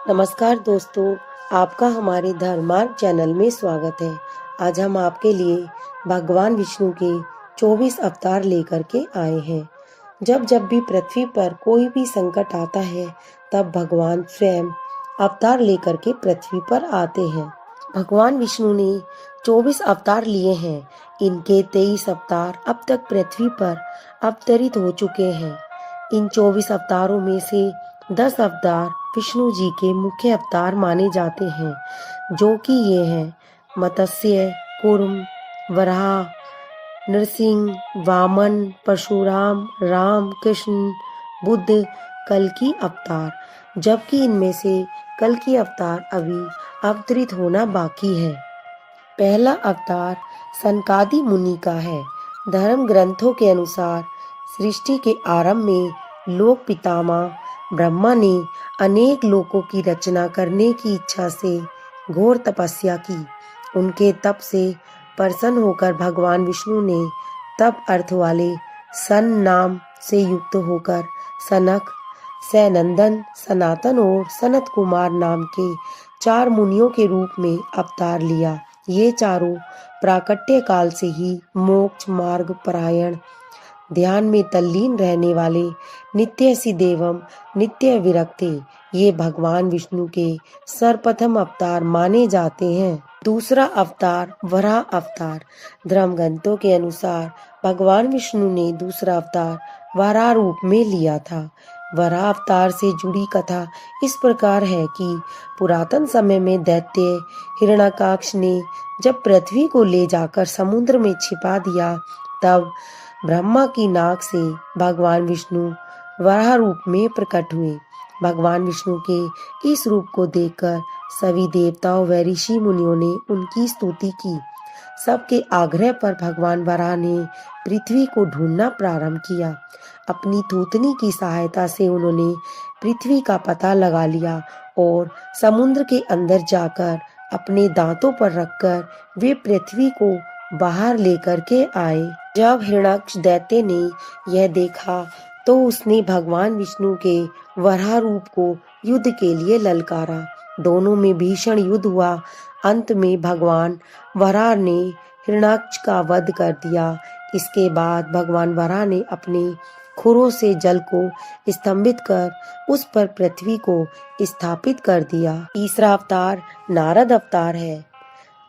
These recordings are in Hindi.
नमस्कार दोस्तों, आपका हमारे धर्मार्थ चैनल में स्वागत है। आज हम आपके लिए भगवान विष्णु के 24 अवतार लेकर के आए हैं। जब भी पृथ्वी पर कोई भी संकट आता है, तब भगवान स्वयं अवतार लेकर के पृथ्वी पर आते हैं। भगवान विष्णु ने 24 अवतार लिए हैं। इनके 23 अवतार अब तक पृथ्वी पर अवतरित हो चुके हैं। इन 24 अवतारों में से 10 अवतार विष्णु जी के मुख्य अवतार माने जाते हैं, जो कि ये हैं मत्स्य, कूर्म, वराह, नरसिंह, वामन, परशुराम, राम, कृष्ण, बुद्ध, कल्कि अवतार। जबकि इनमें से कल्कि अवतार अभी अवतरित होना बाकी है। पहला अवतार सनकादि मुनि का है। धर्म ग्रंथों के अनुसार सृष्टि के आरंभ में लोक पितामह ब्रह्मा ने अनेक लोकों की रचना करने की इच्छा से घोर तपस्या की। उनके तप से प्रसन्न होकर भगवान विष्णु ने तप अर्थ वाले सन नाम से युक्त होकर सनक, सैनंदन, सनातन और सनत कुमार नाम के 4 मुनियों के रूप में अवतार लिया। ये चारों प्राकट्य काल से ही मोक्ष मार्ग परायण, ध्यान में तल्लीन रहने वाले, नित्य सिद्ध एवं नित्य विरक्त थे। ये भगवान विष्णु के सर्वप्रथम अवतार माने जाते हैं। दूसरा अवतार वराह अवतार। धर्म ग्रंथों के अनुसार भगवान विष्णु ने दूसरा अवतार वराह रूप में लिया था। वराह अवतार से जुड़ी कथा इस प्रकार है कि पुरातन समय में दैत्य हिरण्याकश्यप ने जब पृथ्वी को ले जाकर समुद्र में छिपा दिया, तब ब्रह्मा की नाक से भगवान विष्णु वराह रूप में प्रकट हुए। भगवान विष्णु के इस रूप को देखकर सभी देवताओं व ऋषि मुनियों ने उनकी स्तुति की। सबके आग्रह पर भगवान वराह ने पृथ्वी को ढूंढना प्रारंभ किया। अपनी थूथनी की सहायता से उन्होंने पृथ्वी का पता लगा लिया और समुद्र के अंदर जाकर अपने दांतों पर रखकर वे पृथ्वी को बाहर लेकर के आए। जब हिरण्याक्ष दैत्य ने यह देखा, तो उसने भगवान विष्णु के वराह रूप को युद्ध के लिए ललकारा। दोनों में भीषण युद्ध हुआ। अंत में भगवान वराह ने हिरण्याक्ष का वध कर दिया। इसके बाद भगवान वराह ने अपने खुरों से जल को स्तंभित कर उस पर पृथ्वी को स्थापित कर दिया। तीसरा अवतार नारद अवतार है।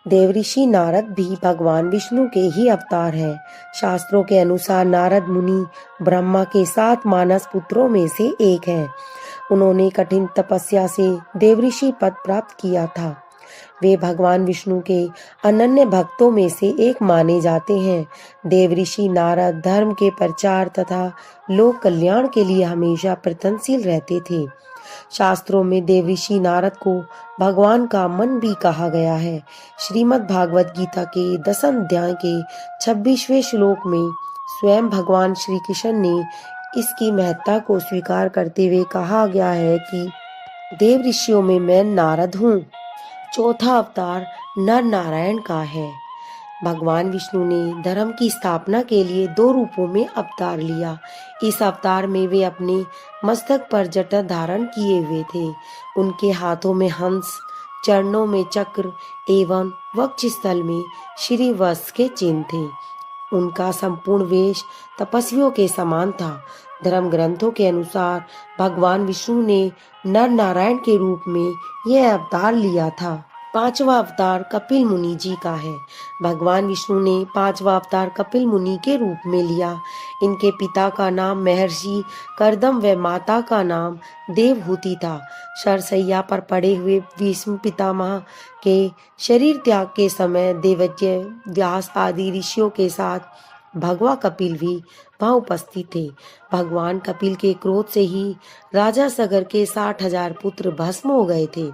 देवऋषि नारद भी भगवान विष्णु के ही अवतार हैं। शास्त्रों के अनुसार नारद मुनि ब्रह्मा के 7 मानस पुत्रों में से एक हैं। उन्होंने कठिन तपस्या से देवऋषि पद प्राप्त किया था। वे भगवान विष्णु के अनन्य भक्तों में से एक माने जाते हैं। देवऋषि नारद धर्म के प्रचार तथा लोक कल्याण के लिए हमेशा प्रयत्नशील रहते थे। शास्त्रों में देवऋषि नारद को भगवान का मन भी कहा गया है। श्रीमद् भागवत गीता के 10वें अध्याय के 26वें श्लोक में स्वयं भगवान श्री कृष्ण ने इसकी महत्ता को स्वीकार करते हुए कहा गया है कि देव ऋषियों में मैं नारद हूँ। चौथा अवतार नर नारायण का है। भगवान विष्णु ने धर्म की स्थापना के लिए 2 रूपों में अवतार लिया। इस अवतार में वे अपने मस्तक पर जटा धारण किए हुए थे। उनके हाथों में हंस, चरणों में चक्र एवं वक्षस्थल में श्रीवत्स के चिन्ह थे। उनका संपूर्ण वेश तपस्वियों के समान था। धर्म ग्रंथों के अनुसार भगवान विष्णु ने नर नारायण के रूप में यह अवतार लिया था। 5वां अवतार कपिल मुनि जी का है। भगवान विष्णु ने 5वां अवतार कपिल मुनि के रूप में लिया। इनके पिता का नाम महर्षि कर्दम व माता का नाम देवहूति था। शरशैया पर पड़े हुए भीष्म पितामह के शरीर त्याग के समय देवज्ञ, व्यास आदि ऋषियों के साथ भगवा कपिल भी वहां उपस्थित थे। भगवान कपिल के क्रोध से ही राजा सगर के 60,000 पुत्र भस्म हो गए थे।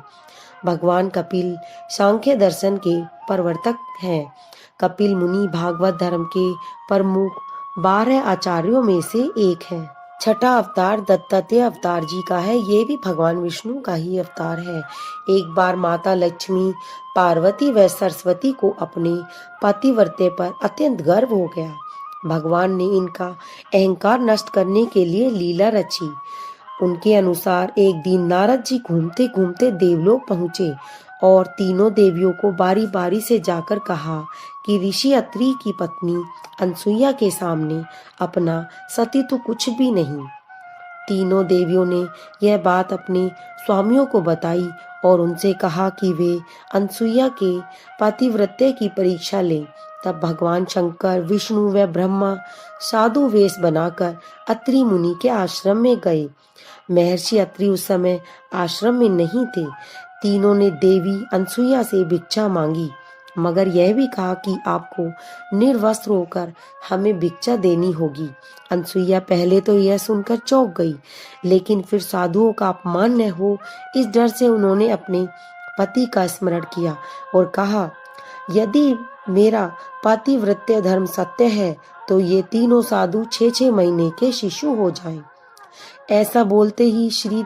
भगवान कपिल सांख्य दर्शन के प्रवर्तक हैं। कपिल मुनि भागवत धर्म के प्रमुख 12 आचार्यों में से एक है। छठा अवतार दत्तात्रेय अवतार जी का है। ये भी भगवान विष्णु का ही अवतार है। एक बार माता लक्ष्मी, पार्वती व सरस्वती को अपने पतिव्रते पर अत्यंत गर्व हो गया। भगवान ने इनका अहंकार नष्ट करने के लिए लीला रची। उनके अनुसार एक दिन नारद जी घूमते घूमते देवलोक पहुँचे और तीनों देवियों को बारी बारी से जाकर कहा कि ऋषि अत्रि की पत्नी अनसुईया के सामने अपना सतीत्व कुछ भी नहीं। तीनों देवियों ने यह बात अपने स्वामियों को बताई और उनसे कहा कि वे अनसुईया के पातिव्रत्य की परीक्षा लें। तब भगवान शंकर, विष्णु व ब्रह्मा साधु वेश बनाकर अत्रि मुनि के आश्रम में गए। महर्षि अत्रि उस समय आश्रम में नहीं थे। तीनों ने देवी अनसुईया से भिक्षा मांगी, मगर यह भी कहा कि आपको निर्वस्त्र होकर हमें भिक्षा देनी होगी। अनसुईया पहले तो यह सुनकर चौंक गई, लेकिन फिर साधुओं का अपमान न हो इस डर से उन्होंने अपने पति का स्मरण किया और कहा, यदि मेरा पातिव्रत्य धर्म सत्य है तो ये तीनों साधु 6-6 महीने के शिशु हो जाएं। ऐसा बोलते ही श्री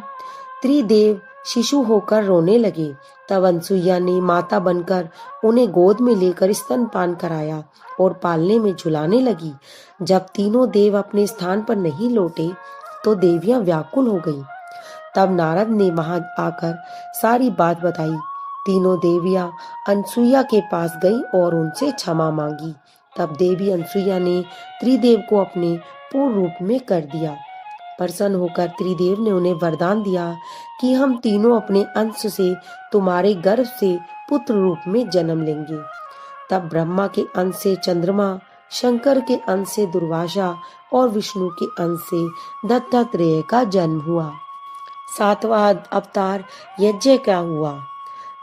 त्रिदेव शिशु होकर रोने लगे। तब अनसुईया ने माता बनकर उन्हें गोद में लेकर स्तनपान कराया और पालने में झुलाने लगी। जब तीनों देव अपने स्थान पर नहीं लौटे तो देवियां व्याकुल हो गईं। तब नारद ने वहां आकर सारी बात बताई। तीनों देवियां अनसुईया के पास गईं और उनसे क्षमा मांगी। तब देवी अनसुईया ने त्रिदेव को अपने पूर्ण रूप में कर दिया। प्रसन्न होकर त्रिदेव ने उन्हें वरदान दिया कि हम तीनों अपने अंश से तुम्हारे गर्भ से पुत्र रूप में जन्म लेंगे। तब ब्रह्मा के अंश से चंद्रमा, शंकर के अंश से दुर्वासा और विष्णु के अंश से दत्तात्रेय का जन्म हुआ। 7वां अवतार यज्ञ का हुआ।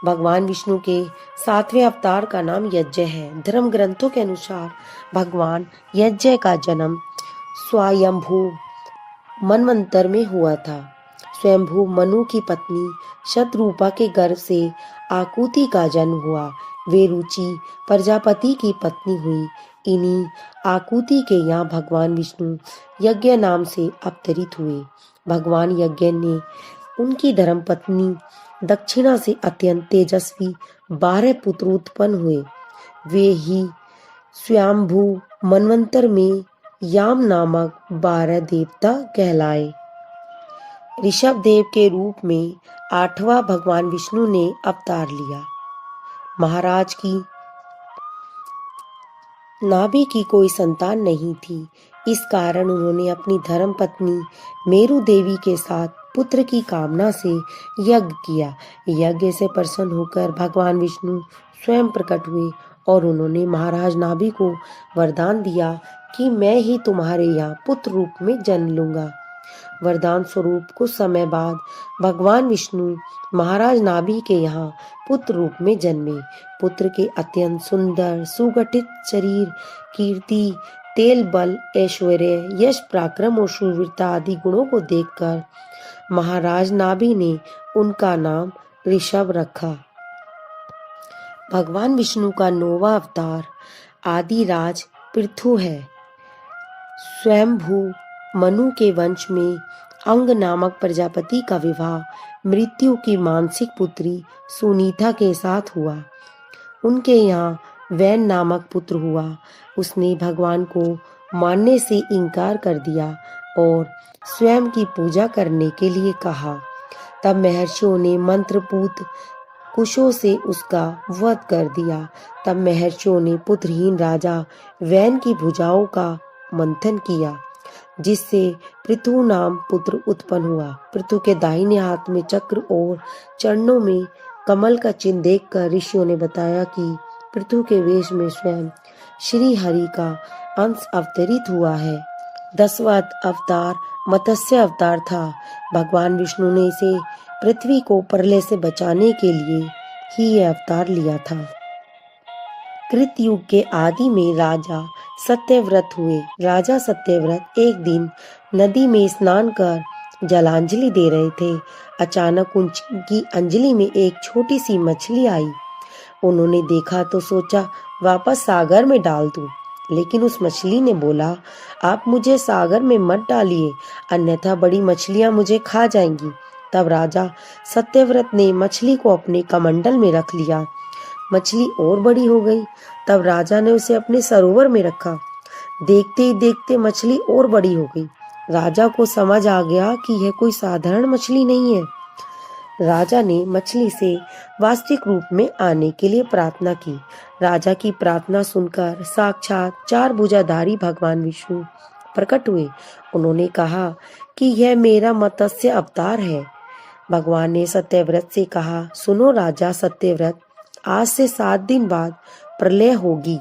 भगवान विष्णु के 7वें अवतार का नाम यज्ञ है। धर्म ग्रंथों के अनुसार भगवान यज्ञ का जन्म स्वयंभू मनवंतर में हुआ था। स्वयंभू मनु की पत्नी शतरूपा के गर्भ से आकुति का जन्म हुआ। वे रुचि प्रजापति की पत्नी हुई। इन्हीं आकुति के यहाँ भगवान विष्णु यज्ञ नाम से अवतरित हुए। भगवान यज्ञ ने उनकी धर्म पत्नी दक्षिणा से अत्यंत तेजस्वी 12 पुत्र उत्पन्न हुए। वे ही स्वयंभू मनवंतर में याम नामक 12 देवता कहलाए। ऋषभ देव के रूप में 8वां भगवान विष्णु ने अवतार लिया। महाराज की नाभि की कोई संतान नहीं थी। इस कारण उन्होंने अपनी धर्म पत्नी मेरु देवी के साथ पुत्र की कामना से यज्ञ किया। यज्ञ से प्रसन्न होकर भगवान विष्णु स्वयं प्रकट हुए और उन्होंने महाराज नाभि को वरदान दिया कि मैं ही तुम्हारे यहाँ पुत्र रूप में जन्म लूंगा। वरदान स्वरूप कुछ समय बाद भगवान विष्णु महाराज नाभि के यहाँ पुत्र रूप में जन्मे। पुत्र के अत्यंत सुंदर सुगठित शरीर, कीर्ति, तेल, बल, ऐश्वर्य, यश, पराक्रम और शूरवीरता आदि गुणों को देखकर महाराज नाभि ने उनका नाम ऋषभ रखा। भगवान विष्णु का 9वां अवतार आदिराज पृथु है। स्वयंभू मनु के वंश में अंग नामक प्रजापति का विवाह मृत्यु की मानसिक पुत्री सुनीता के साथ हुआ। उनके यहाँ वैन नामक पुत्र हुआ। उसने भगवान को मानने से इनकार कर दिया और स्वयं की पूजा करने के लिए कहा। तब महर्षियों ने मंत्रपूत कुशों से उसका वध कर दिया। तब महर्षियों ने पुत्रहीन राजा वैन की भुजाओं का मंथन किया, जिससे पृथु नाम पुत्र उत्पन्न हुआ। पृथु के दाहिने हाथ में चक्र और चरणों में कमल का चिन्ह देखकर ऋषियों ने बताया कि पृथु के वेश में स्वयं श्री हरि का अंश अवतरित हुआ है। 10वां अवतार मत्स्य अवतार था। भगवान विष्णु ने इसे पृथ्वी को प्रलय से बचाने के लिए ही यह अवतार लिया था। कृत युग के आदि में राजा सत्यव्रत हुए। राजा सत्यव्रत एक दिन नदी में स्नान कर जलांजलि दे रहे थे। अचानक उनकी अंजलि में एक छोटी सी मछली आई। उन्होंने देखा तो सोचा वापस सागर में डाल दूं, लेकिन उस मछली ने बोला, आप मुझे सागर में मत डालिए, अन्यथा बड़ी मछलियां मुझे खा जाएंगी। तब राजा सत्यव्रत ने मछली को अपने कमंडल में रख लिया। मछली और बड़ी हो गई। तब राजा ने उसे अपने सरोवर में रखा। देखते ही देखते मछली और बड़ी हो गई। राजा को समझ आ गया कि यह कोई साधारण मछली नहीं है। राजा ने मछली से वास्तविक रूप में आने के लिए प्रार्थना की। राजा की प्रार्थना सुनकर साक्षात चार भुजाधारी भगवान विष्णु प्रकट हुए। उन्होंने कहा कि यह मेरा मत्स्य अवतार है। भगवान ने सत्यव्रत से कहा, सुनो राजा सत्यव्रत, आज से 7 दिन बाद प्रलय होगी।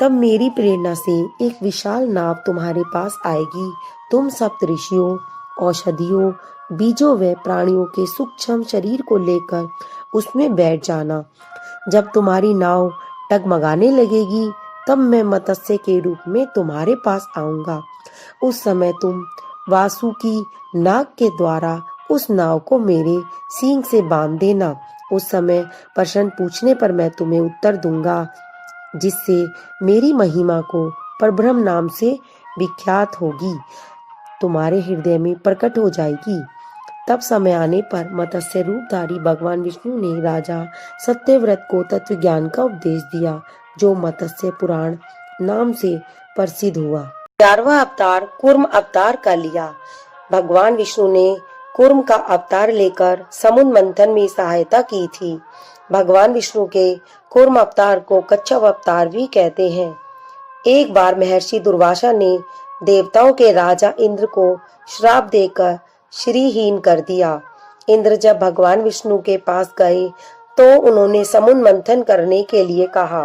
तब मेरी प्रेरणा से एक विशाल नाव तुम्हारे पास आएगी। तुम सप्तऋषियों, औषधियों, बीजों व प्राणियों के सूक्ष्म शरीर को लेकर उसमें बैठ जाना। जब तुम्हारी नाव डगमगाने लगेगी, तब मैं मत्स्य के रूप में तुम्हारे पास आऊंगा। उस समय तुम वासुकी नाग के द्वारा उस नाव को मेरे सींग से बांध देना। उस समय प्रश्न पूछने पर मैं तुम्हें उत्तर दूंगा, जिससे मेरी महिमा को परब्रह्म नाम से विख्यात होगी, तुम्हारे हृदय में प्रकट हो जाएगी। तब समय आने पर मत्स्य रूपधारी भगवान विष्णु ने राजा सत्यव्रत को तत्व ज्ञान का उपदेश दिया, जो मत्स्य पुराण नाम से प्रसिद्ध हुआ। 11वां अवतार कूर्म अवतार का लिया। भगवान विष्णु ने कूर्म का अवतार लेकर समुद्र मंथन में सहायता की थी। भगवान विष्णु के कूर्म अवतार को कच्छप अवतार भी कहते हैं। एक बार महर्षि दुर्वासा ने देवताओं के राजा इंद्र को श्राप देकर श्रीहीन कर दिया। इंद्र जब भगवान विष्णु के पास गए तो उन्होंने समुद्र मंथन करने के लिए कहा।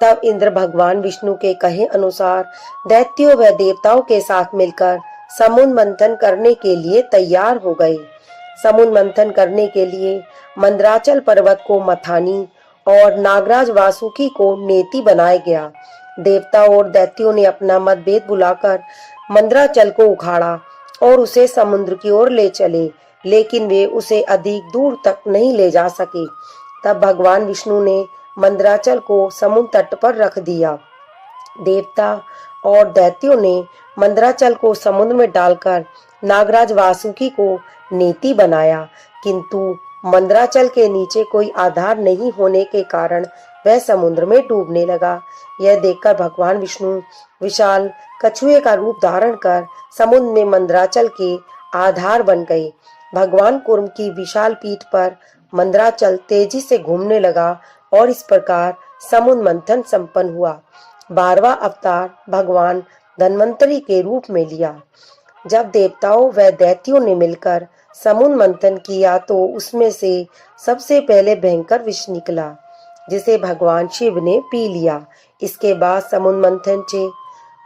तब इंद्र भगवान विष्णु के कहे अनुसार दैत्यों व देवताओं के साथ मिलकर समुद्र मंथन करने के लिए तैयार हो गए। समुद्र मंथन करने के लिए मंदराचल पर्वत को मथानी और नागराज वासुकी को नेति बनाया गया। देवताओं और दैत्यों ने अपना मतभेद बुलाकर मंदराचल को उखाड़ा और उसे समुद्र की ओर ले चले, लेकिन वे उसे अधिक दूर तक नहीं ले जा सके। तब भगवान विष्णु ने मंदराचल को समुद्र तट पर रख दिया। देवता और दैत्यों ने मंदराचल को समुद्र में डालकर नागराज वासुकी को नेति बनाया, किंतु मंदराचल के नीचे कोई आधार नहीं होने के कारण वह समुद्र में डूबने लगा। यह देखकर भगवान विष्णु विशाल कछुए का रूप धारण कर समुद्र में मंदराचल के आधार बन गए। भगवान कूर्म की विशाल पीठ पर मंदराचल तेजी से घूमने लगा और इस प्रकार समुद्र मंथन संपन्न हुआ। 12वां अवतार भगवान धन्वंतरी के रूप में लिया। जब देवताओं व दैत्यों ने मिलकर समुद्र मंथन किया तो उसमें से सबसे पहले भयंकर विष निकला, जिसे भगवान शिव ने पी लिया। इसके बाद समुद्र मंथन से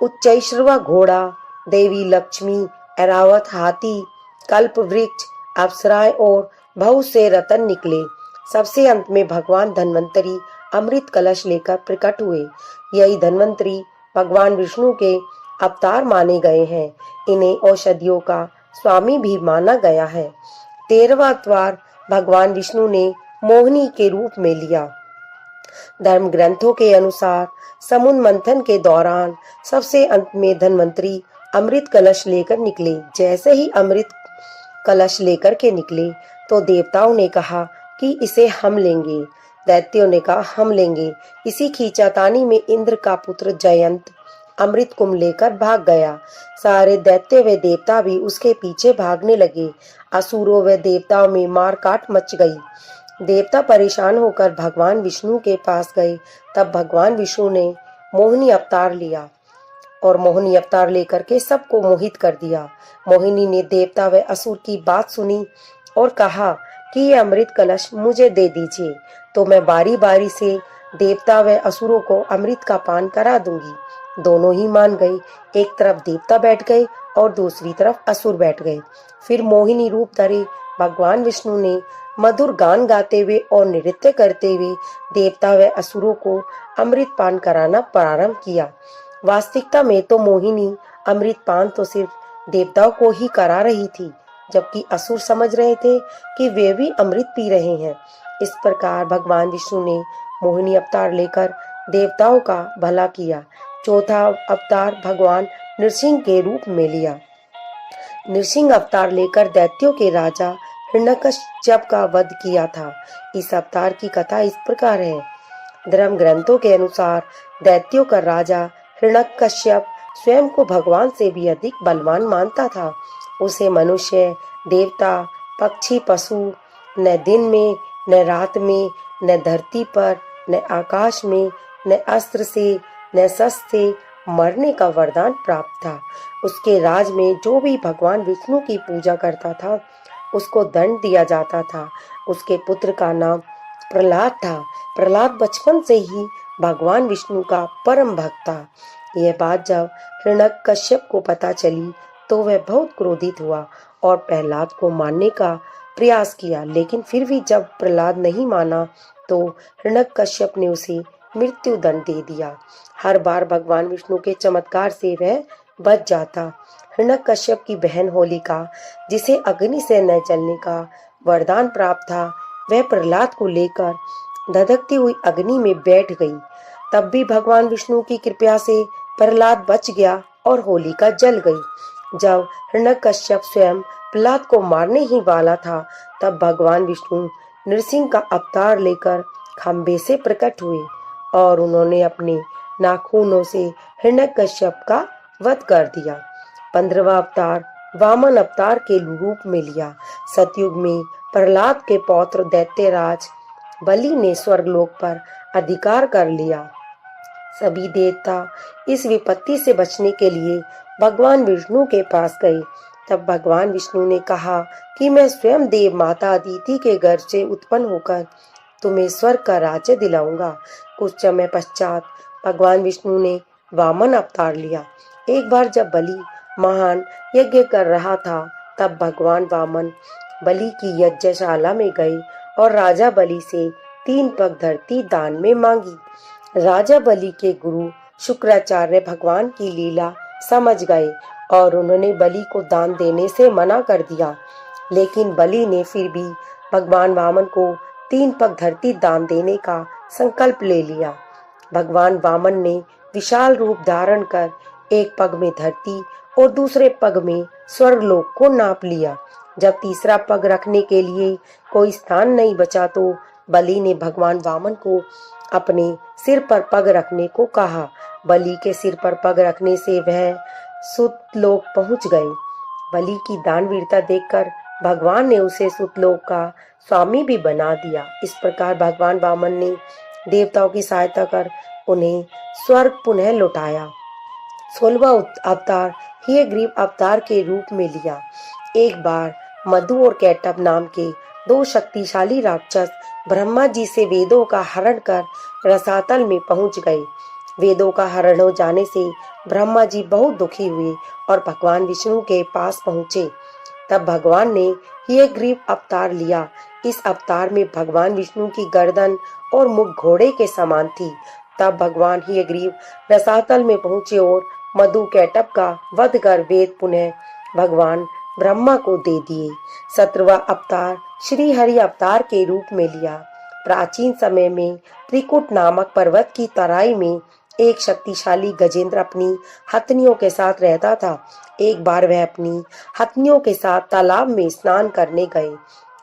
उच्चैश्रवा घोड़ा, देवी लक्ष्मी, ऐरावत हाथी, कल्प वृक्ष, अप्सराएं और बहुत से रतन निकले। सबसे अंत में भगवान धन्वंतरी अमृत कलश लेकर प्रकट हुए। यही धन्वंतरी भगवान विष्णु के अवतार माने गए हैं। इन्हें औषधियों का स्वामी भी माना गया है। 13वां अवतार भगवान विष्णु ने मोहिनी के रूप में लिया। धर्म ग्रंथों के अनुसार समुद्र मंथन के दौरान सबसे अंत में धन्वंतरी अमृत कलश लेकर निकले। जैसे ही अमृत कलश लेकर के निकले तो देवताओं ने कहा कि इसे हम लेंगे, दैत्यों ने कहा हम लेंगे। इसी खींचातानी में इंद्र का पुत्र जयंत अमृत कुंभ लेकर भाग गया। सारे दैत्य व देवता भी उसके पीछे भागने लगे। असुरों व देवताओं में मार काट मच गई। देवता परेशान होकर भगवान विष्णु के पास गए। तब भगवान विष्णु ने मोहिनी अवतार लिया और मोहिनी अवतार लेकर के सबको मोहित कर दिया। मोहिनी ने देवता व असुर की बात सुनी और कहा कि ये अमृत कलश मुझे दे दीजिए, तो मैं बारी बारी से देवता व असुरों को अमृत का पान करा दूंगी। दोनों ही मान गए। एक तरफ देवता बैठ गए और दूसरी तरफ असुर बैठ गए। फिर मोहिनी रूप धरे भगवान विष्णु ने मधुर गान गाते हुए और नृत्य करते हुए देवता व असुरों को अमृत पान कराना प्रारंभ किया। वास्तविकता में तो मोहिनी अमृत पान तो सिर्फ देवताओं को ही करा रही थी, जबकि असुर समझ रहे थे कि वे भी अमृत पी रहे हैं। इस प्रकार भगवान विष्णु ने मोहिनी अवतार लेकर देवताओं का भला किया। चौथा अवतार भगवान नृसिंह के रूप में लिया। नृसिंह अवतार लेकर दैत्यों के राजा हिरण्यकश्यप का वध किया था। इस अवतार की कथा इस प्रकार है। धर्म ग्रंथों के अनुसार दैत्यों का राजा हिरण्यकश्यप स्वयं को भगवान से भी अधिक बलवान मानता था। उसे मनुष्य, देवता, पक्षी, पशु, न दिन में न रात में, न धरती पर न आकाश में, न अस्त्र से न शस्त्र से मरने का वरदान प्राप्त था। उसके राज में जो भी भगवान विष्णु की पूजा करता था उसको दंड दिया जाता था। उसके पुत्र का नाम प्रहलाद था। प्रहलाद बचपन से ही भगवान विष्णु का परम भक्त था। यह बात जब हिरण्यकश्यप को पता चली तो वह बहुत क्रोधित हुआ और प्रहलाद को मारने का प्रयास किया, लेकिन फिर भी जब प्रहलाद नहीं माना तो हिरण्यकश्यप ने उसे मृत्यु दंड दे दिया। हर बार भगवान विष्णु के चमत्कार से वह बच जाता। हिरण्यकश्यप की बहन होलिका, जिसे अग्नि से न जलने का वरदान प्राप्त था, वह प्रहलाद को लेकर धधकती हुई अग्नि में बैठ गई। तब भी भगवान विष्णु की कृपा से प्रहलाद बच गया और होलिका जल गई। जब हिरण्यकश्यप स्वयं प्रहलाद को मारने ही वाला था तब भगवान विष्णु नृसिंह का अवतार लेकर खंबे से प्रकट हुए और उन्होंने अपने नाखूनों से हिरण्यकश्यप का वध कर दिया। 15वां अवतार वामन अवतार के रूप में लिया। सतयुग में प्रहलाद के पौत्र दैत्यराज बलि ने स्वर्गलोक पर अधिकार कर लिया। सभी देवता इस विपत्ति से बचने के लिए भगवान विष्णु के पास गए। तब भगवान विष्णु ने कहा कि मैं स्वयं देव माता अदिति के गर्भ से उत्पन्न होकर तुम्हें स्वर्ग का राज्य दिलाऊंगा। कुछ समय पश्चात भगवान विष्णु ने वामन अवतार लिया। एक बार जब बलि महान यज्ञ कर रहा था तब भगवान वामन बलि की यज्ञशाला में गए और राजा बलि से 3 पग धरती दान में मांगी। राजा बलि के गुरु शुक्राचार्य भगवान की लीला समझ गए और उन्होंने बलि को दान देने से मना कर दिया, लेकिन बलि ने फिर भी भगवान वामन को 3 पग धरती दान देने का संकल्प ले लिया। भगवान वामन ने विशाल रूप धारण कर एक पग में धरती और दूसरे पग में स्वर्गलोक को नाप लिया। जब तीसरा पग रखने के लिए कोई स्थान नहीं बचा तो बलि ने भगवान वामन को अपने सिर पर पग रखने को कहा। बलि के सिर पर पग रखने से वह सुतलोक पहुंच गए। बलि की दानवीरता देखकर भगवान ने उसे सुतलोक का स्वामी भी बना दिया। इस प्रकार भगवान वामन ने देवताओं की सहायता कर उन्हें स्वर्ग पुनः लौटाया। 16वां अवतार हयग्रीव अवतार के रूप में लिया। एक बार मधु और कैटभ नाम के 2 शक्तिशाली राक्षस ब्रह्मा जी से वेदों का हरण कर रसातल में पहुंच गए। वेदों का हरण हो जाने से ब्रह्मा जी बहुत दुखी हुए और भगवान विष्णु के पास पहुंचे। तब भगवान ने हयग्रीव अवतार लिया। इस अवतार में भगवान विष्णु की गर्दन और मुख घोड़े के समान थी। तब भगवान हयग्रीव रसातल में पहुंचे और मधु कैटभ का वध कर वेद पुनः भगवान ब्रह्मा को दे दिए। 17वां अवतार श्री हरि अवतार के रूप में लिया। प्राचीन समय में त्रिकुट नामक पर्वत की तराई में एक शक्तिशाली गजेंद्र अपनी हथनियों के साथ रहता था। एक बार वह अपनी हथनियों के साथ तालाब में स्नान करने गए।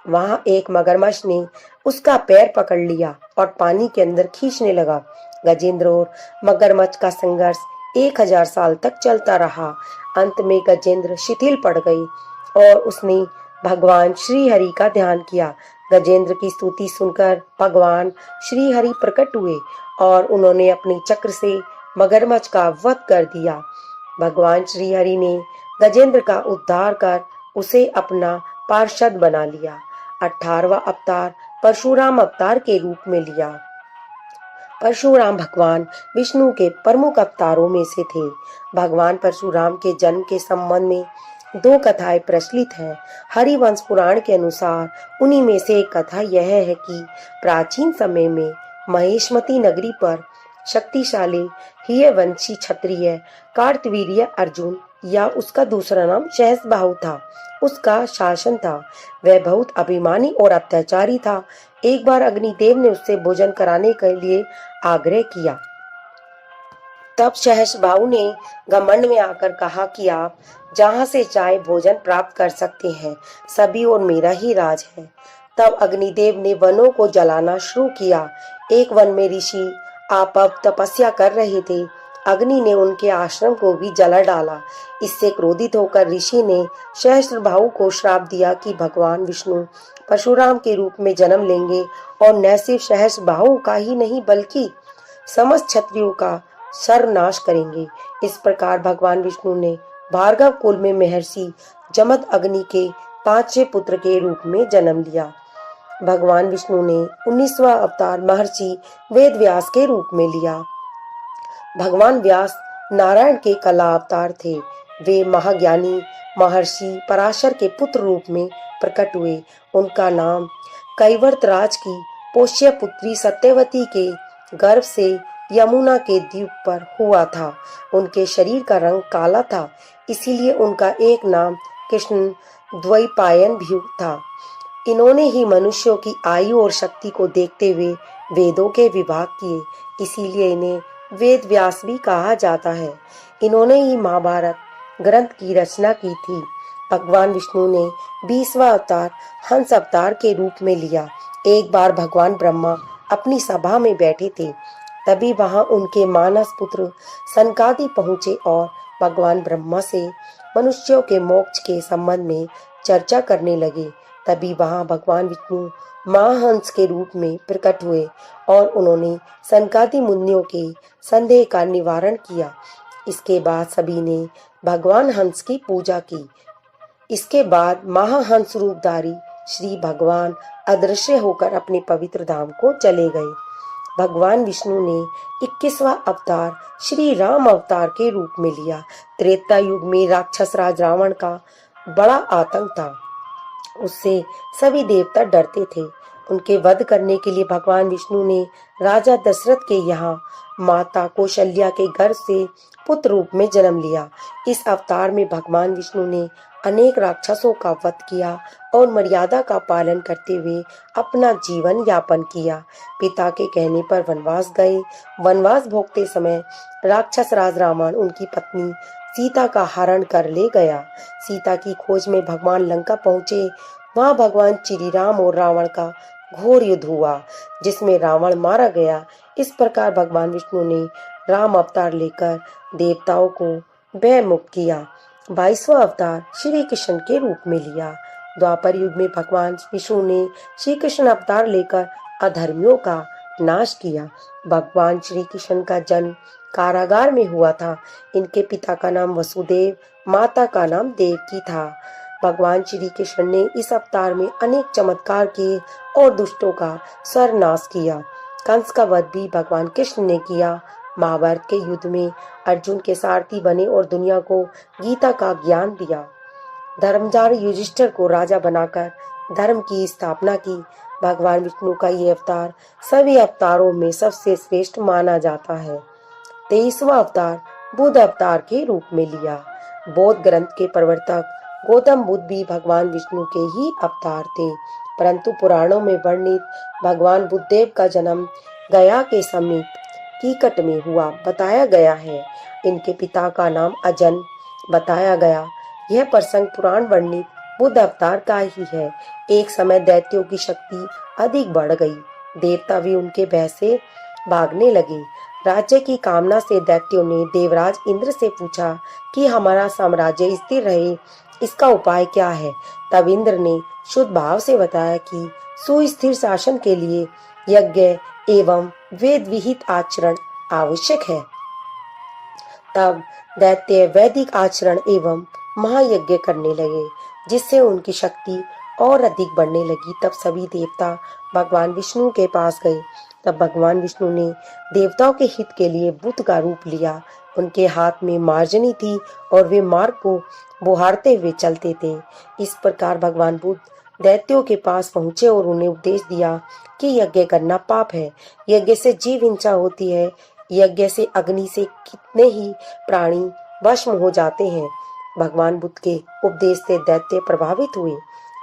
वहां एक मगरमच्छ ने उसका पैर पकड़ लिया और पानी के अंदर खींचने लगा। गजेंद्र और मगरमच्छ का संघर्ष 1000 साल तक चलता रहा। अंत में गजेंद्र शिथिल पड़ गई और उसने भगवान श्री हरि का ध्यान किया। गजेंद्र की स्तुति सुनकर भगवान श्री हरि प्रकट हुए और उन्होंने अपने चक्र से मगरमच्छ का वध कर दिया। भगवान श्री हरि ने गजेंद्र का उद्धार कर उसे अपना पार्षद बना लिया। 18वां अवतार परशुराम अवतार के रूप में लिया। परशुराम भगवान विष्णु के प्रमुख अवतारों में से थे। भगवान परशुराम के जन्म के संबंध में 2 कथाएं प्रचलित हैं। हरिवंश पुराण के अनुसार उन्हीं में से एक कथा यह है कि प्राचीन समय में महेशमती नगरी पर शक्तिशाली हयवंशी क्षत्रिय कार्तवीर्य अर्जुन या उसका दूसरा नाम सहस्त्रबाहु था, उसका शासन था। वह बहुत अभिमानी और अत्याचारी था। एक बार अग्निदेव ने उससे भोजन कराने के लिए आग्रह किया। तब सहस्त्रबाहु ने घमंड में आकर कहा कि आप जहां से चाहे भोजन प्राप्त कर सकते हैं, सभी और मेरा ही राज है। तब अग्निदेव ने वनों को जलाना शुरू किया। एक वन में ऋषि आप तपस्या कर रहे थे। अग्नि ने उनके आश्रम को भी जला डाला। इससे क्रोधित होकर ऋषि ने सहस्त्रबाहु को श्राप दिया कि भगवान विष्णु परशुराम के रूप में जन्म लेंगे और न सिर्फ सहस्त्रबाहु का ही नहीं बल्कि समस्त क्षत्रियों का सर्वनाश करेंगे। इस प्रकार भगवान विष्णु ने भार्गव कुल में महर्षि जमद अग्नि के 5वें पुत्र के रूप में जन्म लिया। भगवान विष्णु ने 19वां अवतार महर्षि वेद व्यास के रूप में लिया। भगवान व्यास नारायण के कला अवतार थे। वे महाज्ञानी महर्षि पराशर के पुत्र रूप में प्रकट हुए। उनका नाम कैवर्त राज की पोष्य पुत्री सत्यवती के गर्भ से यमुना के द्वीप पर हुआ था। उनके शरीर का रंग काला था, इसीलिए उनका एक नाम कृष्ण द्वैपायन भी था। इन्होंने ही मनुष्यों की आयु और शक्ति को देखते हुए वेदों के विभाग किए, इसीलिए इन्हें वेद व्यास भी कहा जाता है। इन्होंने ही महाभारत ग्रंथ की रचना की थी। भगवान विष्णु ने 20वां अवतार हंस अवतार के रूप में लिया। एक बार भगवान ब्रह्मा अपनी सभा में बैठे थे, तभी वहां उनके मानस पुत्र सनकादि पहुंचे और भगवान ब्रह्मा से मनुष्यों के मोक्ष के संबंध में चर्चा करने लगे। तभी वहां भगवान विष्णु महाहंस के रूप में प्रकट हुए और उन्होंने सनकादि मुनियों के संदेह का निवारण किया। इसके बाद सभी ने भगवान हंस की पूजा की। इसके बाद महाहंस रूपधारी श्री भगवान अदृश्य होकर अपने पवित्र धाम को चले गए। भगवान विष्णु ने 21वां अवतार श्री राम अवतार के रूप में लिया। त्रेता युग में राक्षस राज रावण का बड़ा आतंक था। उससे सभी देवता डरते थे। उनके वध करने के लिए भगवान विष्णु ने राजा दशरथ के यहाँ माता कौशल्या के गर्भ से पुत्र रूप में जन्म लिया। इस अवतार में भगवान विष्णु ने अनेक राक्षसों का वध किया और मर्यादा का पालन करते हुए अपना जीवन यापन किया। पिता के कहने पर वनवास गए। वनवास भोगते समय राक्षस राज रावण उनकी पत्नी सीता का हरण कर ले गया। सीता की खोज में भगवान लंका पहुंचे। वहां भगवान श्री राम और रावण का घोर युद्ध हुआ, जिसमें रावण मारा गया। इस प्रकार भगवान विष्णु ने राम अवतार लेकर देवताओं को भय मुक्त किया। 22वां अवतार श्री कृष्ण के रूप में लिया। द्वापर युग में भगवान विष्णु ने श्री कृष्ण अवतार लेकर अधर्मियों का नाश किया। भगवान श्री कृष्ण का जन्म कारागार में हुआ था। इनके पिता का नाम वसुदेव, माता का नाम देवकी था। भगवान श्री कृष्ण ने इस अवतार में अनेक चमत्कार किए और दुष्टों का सर्वनाश किया। कंस का वध भी भगवान कृष्ण ने किया। महाभारत के युद्ध में अर्जुन के सारथी बने और दुनिया को गीता का ज्ञान दिया। धर्मजार युधिष्ठिर को राजा बनाकर धर्म की स्थापना की। भगवान विष्णु का ये अवतार सभी अवतारों में सबसे श्रेष्ठ माना जाता है। 23वां अवतार बुद्ध अवतार के रूप में लिया। बौद्ध ग्रंथ के प्रवर्तक गौतम बुद्ध भी भगवान विष्णु के ही अवतार थे, परंतु पुराणों में वर्णित भगवान बुद्धदेव का जन्म गया के समीप कीकट में हुआ बताया गया है। इनके पिता का नाम अजन बताया गया। यह प्रसंग पुराण वर्णित बुद्ध अवतार का ही है। एक समय दैत्यों की शक्ति अधिक बढ़ गई। देवता भी उनके भय से भागने लगे। राज्य की कामना से दैत्यों ने देवराज इंद्र से पूछा कि हमारा साम्राज्य स्थिर रहे, इसका उपाय क्या है। तब इंद्र ने शुद्ध भाव से बताया कि सुस्थिर शासन के लिए यज्ञ एवं वेद विहित आचरण आवश्यक है। तब दैत्य वैदिक आचरण एवं महायज्ञ करने लगे, जिससे उनकी शक्ति और अधिक बढ़ने लगी। तब सभी देवता भगवान विष्णु के पास गए। तब भगवान विष्णु ने देवताओं के हित के लिए बुद्ध का रूप लिया। उनके हाथ में मार्जनी थी और वे मार्ग को बुहारते हुए चलते थे। इस प्रकार भगवान बुद्ध दैत्यों के पास पहुंचे और उन्हें उपदेश दिया कि यज्ञ करना पाप है। यज्ञ से जीव हिंसा होती है। यज्ञ से अग्नि से कितने ही प्राणी भस्म हो जाते हैं। भगवान बुद्ध के उपदेश से दैत्य प्रभावित हुए।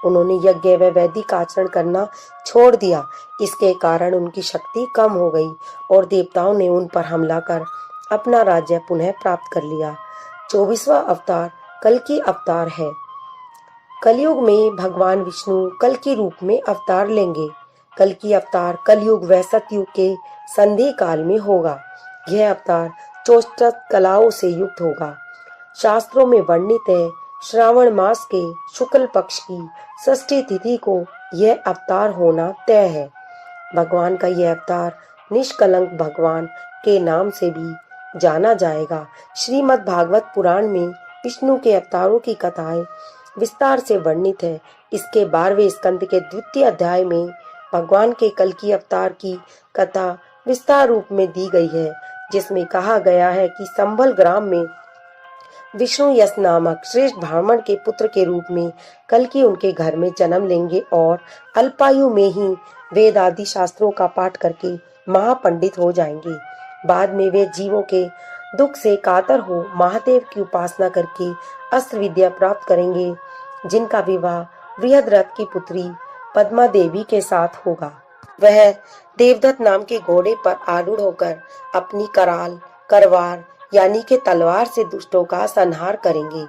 उन्होंने यज्ञ व वैदिक आचरण करना छोड़ दिया। इसके कारण उनकी शक्ति कम हो गई और देवताओं ने उन पर हमला कर अपना राज्य पुनः प्राप्त कर लिया। 24वां अवतार कल की अवतार है। कलयुग में भगवान विष्णु कल के रूप में अवतार लेंगे। कल की अवतार कलयुग व सतयुग के संधि काल में होगा। यह अवतार चौष्टक कलाओं से युक्त होगा। शास्त्रों में वर्णित है, श्रावण मास के शुक्ल पक्ष की षष्ठी तिथि को यह अवतार होना तय है। भगवान का यह अवतार निष्कलंक भगवान के नाम से भी जाना जाएगा। श्रीमद् भागवत पुराण में विष्णु के अवतारों की कथाएं विस्तार से वर्णित है। इसके 12वें स्कंद के द्वितीय अध्याय में भगवान के कल्कि अवतार की कथा विस्तार रूप में दी गई है, जिसमें कहा गया है कि संभल ग्राम में विष्णु यश नामक श्रेष्ठ ब्राह्मण के पुत्र के रूप में कल्कि उनके घर में जन्म लेंगे और अल्पायु में ही वेद आदि शास्त्रों का पाठ करके महापंडित हो जाएंगे। बाद में वे जीवों के दुख से कातर हो महादेव की उपासना करके अस्त्र विद्या प्राप्त करेंगे, जिनका विवाह बृहद्रथ की पुत्री पद्मा देवी के साथ होगा। वह देवदत्त नाम के घोड़े पर आरूढ़ होकर अपनी कराल करवार यानी कि तलवार से दुष्टों का संहार करेंगे।